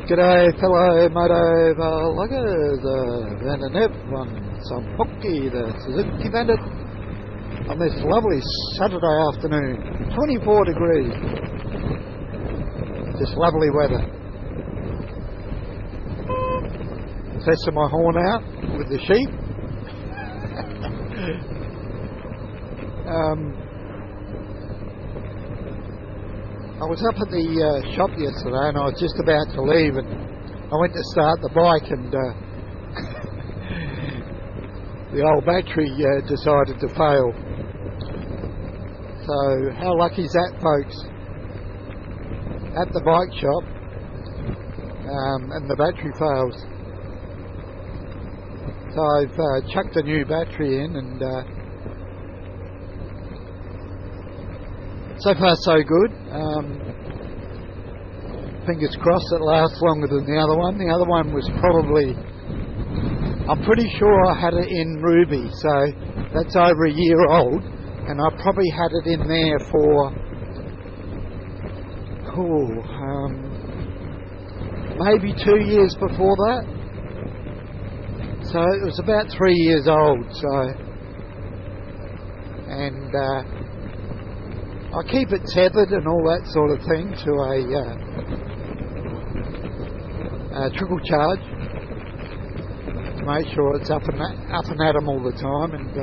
G'day fellow moto loggers, Van and Ev on Smokey, the Suzuki Bandit, on this lovely Saturday afternoon, 24 degrees, just lovely weather. Testing my horn out with the sheep. I was up at the shop yesterday and I was just about to leave, and I went to start the bike and the old battery decided to fail. So how lucky is that, folks? At the bike shop and the battery fails. So I've chucked a new battery in, and so far so good. Fingers crossed it lasts longer than the other one. The other one was probably, I'm pretty sure I had it in Ruby, so that's over a year old, and I probably had it in there for maybe 2 years before that. So it was about 3 years old. And I keep it tethered and all that sort of thing to a trickle charge to make sure it's up and at 'em all the time. And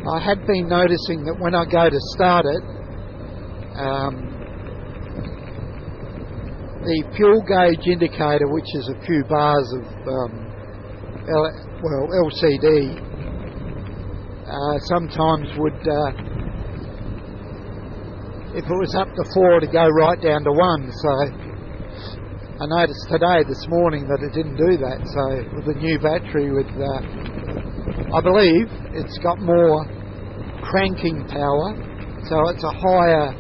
I had been noticing that when I go to start it, the fuel gauge indicator, which is a few bars of LCD, sometimes would, if it was up to 4, to go right down to 1. So I noticed today, this morning, that it didn't do that. So with the new battery, with I believe it's got more cranking power, so it's a higher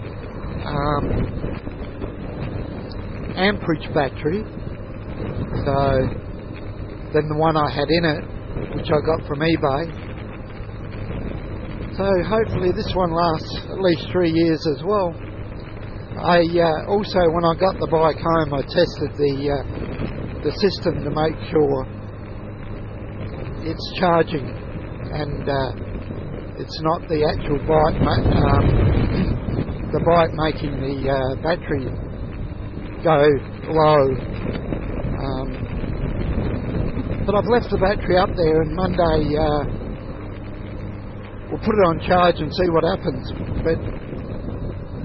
amperage battery than the one I had in it, which I got from eBay. So hopefully this one lasts at least 3 years as well. I also, when I got the bike home, I tested the system to make sure it's charging and it's not the actual bike making the battery go low. But I've left the battery up there, and Monday we'll put it on charge and see what happens. But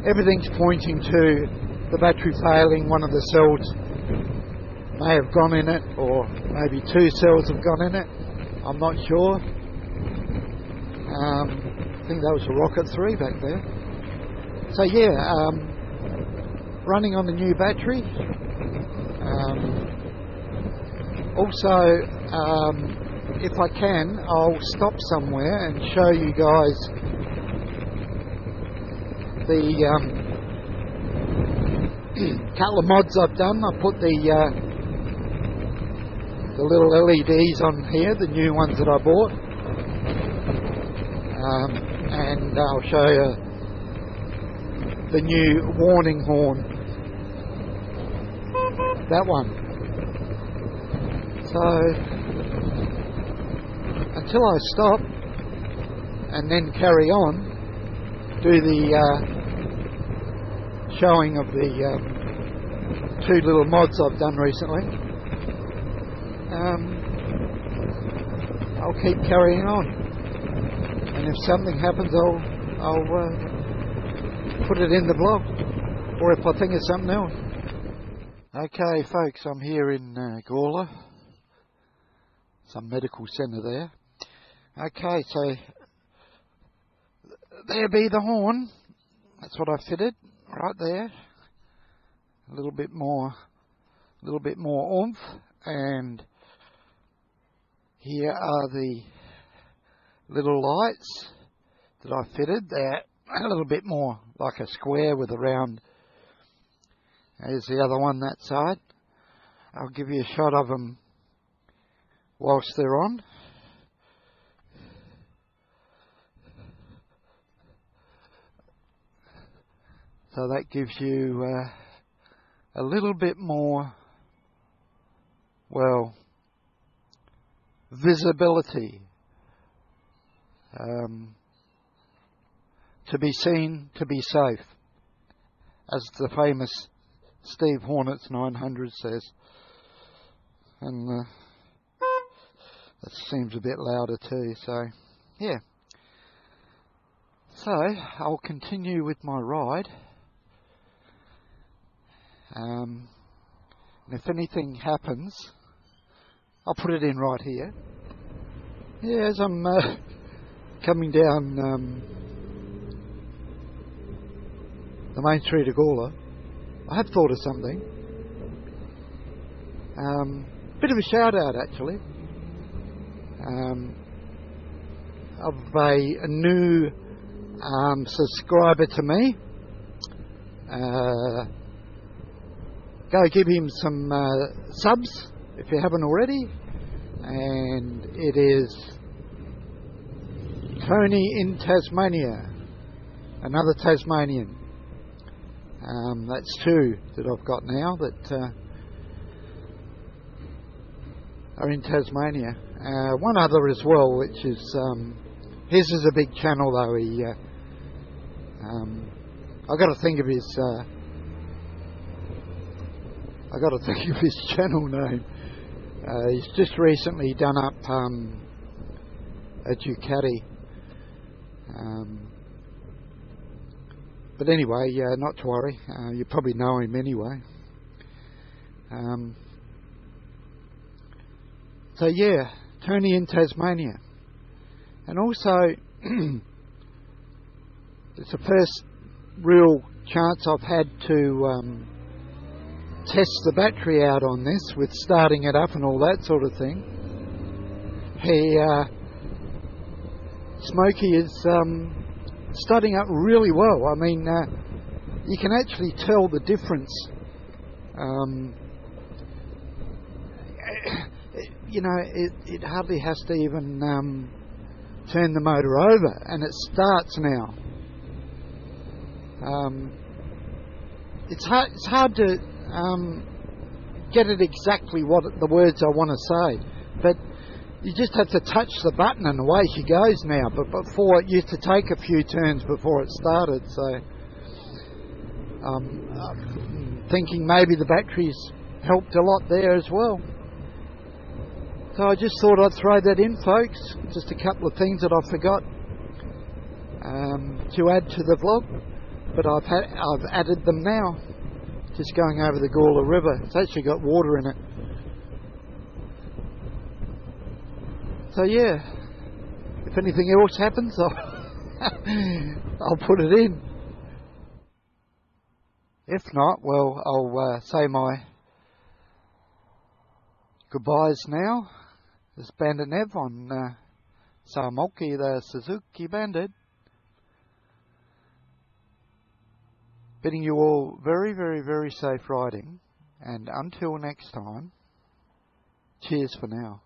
everything's pointing to the battery failing. One of the cells may have gone in it, or maybe 2 cells have gone in it. I'm not sure. I think that was a Rocket 3 back there. So yeah, running on the new battery. Also, if I can, I'll stop somewhere and show you guys the couple of mods I've done. I put the little LEDs on here, the new ones that I bought, and I'll show you the new warning horn, that one. So until I stop and then carry on, do the showing of the 2 little mods I've done recently, I'll keep carrying on, and if something happens, I'll put it in the blog, or if I think of something else. Okay folks, I'm here in Gawler, some medical centre there. Okay, so there be the horn. That's what I fitted right there. A little bit more oomph, and here are the little lights that I fitted. They're a little bit more like a square with a round. There's the other one that side. I'll give you a shot of them whilst they're on. So that gives you a little bit more, well, visibility, to be seen, to be safe, as the famous Steve Hornets 900 says. And that seems a bit louder too, so yeah. So I'll continue with my ride. And if anything happens, I'll put it in right here. Yeah, as I'm coming down the main street of Gawler, I have thought of something. Bit of a shout out actually. Of a new subscriber to me. Go give him some subs if you haven't already. And it is Tony in Tasmania, another Tasmanian. That's two that I've got now that are in Tasmania. One other as well, which is his is a big channel though. He I got to think of his channel name. He's just recently done up a Ducati. But anyway, not to worry. You probably know him anyway. So yeah, Tony in Tasmania. And also, it's the first real chance I've had to test the battery out on this, with starting it up and all that sort of thing. Smokey is starting up really well. I mean, you can actually tell the difference. You know, it hardly has to even turn the motor over, and it starts now. It's hard to get it exactly what the words I want to say, but you just have to touch the button and away she goes now. But before, it used to take a few turns before it started, so I'm thinking maybe the batteries helped a lot there as well. So I just thought I'd throw that in, folks. Just a couple of things that I forgot to add to the vlog, but I've added them now. Just going over the Gawler River. It's actually got water in it. So yeah, if anything else happens, I'll put it in. If not, well, I'll say my goodbyes now. This is Bandit Nev on Smokey, the Suzuki Bandit. Bidding you all very, very, very safe riding, and until next time, cheers for now.